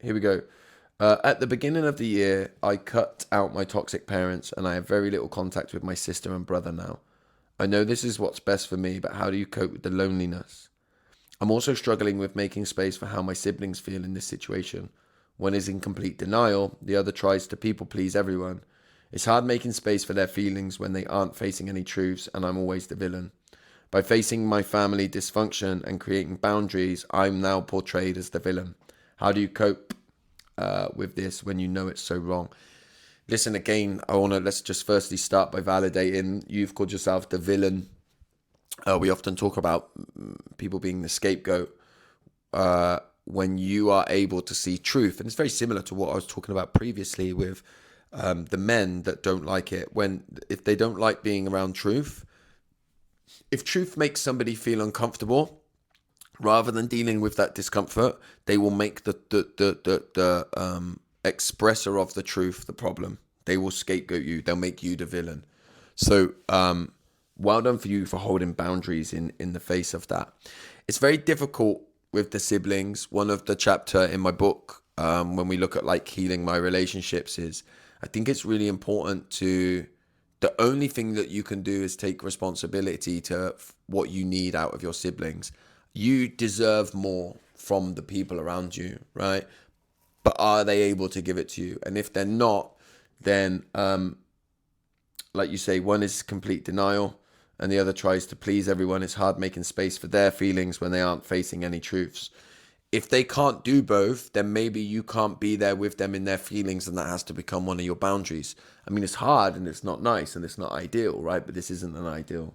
Here we go. At the beginning of the year, I cut out my toxic parents and I have very little contact with my sister and brother now. I know this is what's best for me, but how do you cope with the loneliness? I'm also struggling with making space for how my siblings feel in this situation. One is in complete denial, the other tries to people please everyone. It's hard making space for their feelings when they aren't facing any truths, and I'm always the villain. By facing my family dysfunction and creating boundaries, I'm now portrayed as the villain. How do you cope with this when you know it's so wrong? Listen, again, let's just firstly start by validating you've called yourself the villain. We often talk about people being the scapegoat when you are able to see truth. And it's very similar to what I was talking about previously with the men that don't like it. If they don't like being around truth, if truth makes somebody feel uncomfortable, rather than dealing with that discomfort, they will make the expresser of the truth the problem. They will scapegoat you. They'll make you the villain. So, well done for you for holding boundaries in the face of that. It's very difficult with the siblings. One of the chapter in my book, when we look at like healing my relationships, is I think it's really important to, the only thing that you can do is take responsibility to what you need out of your siblings. You deserve more from the people around you, right? But are they able to give it to you? And if they're not, then like you say, one is complete denial and the other tries to please everyone. It's hard making space for their feelings when they aren't facing any truths. If they can't do both, then maybe you can't be there with them in their feelings, and that has to become one of your boundaries. I mean, it's hard and it's not nice and it's not ideal, right? But this isn't an ideal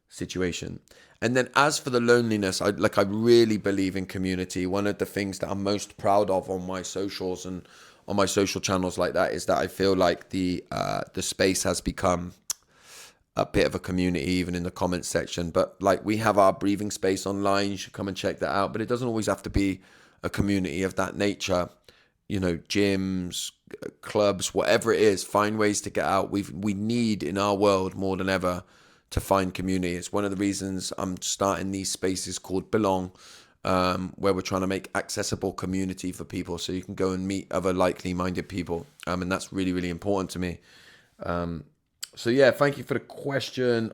situation. And then as for the loneliness, I really believe in community. One of the things that I'm most proud of on my socials and on my social channels like that is that I feel like the space has become a bit of a community, even in the comments section. But like, we have our breathing space online. You should come and check that out. But it doesn't always have to be a community of that nature. You know, gyms, clubs, whatever it is, find ways to get out. We need in our world more than ever to find community. It's one of the reasons I'm starting these spaces called Belong, where we're trying to make accessible community for people so you can go and meet other likely minded people. And that's really, really important to me. So yeah, thank you for the question.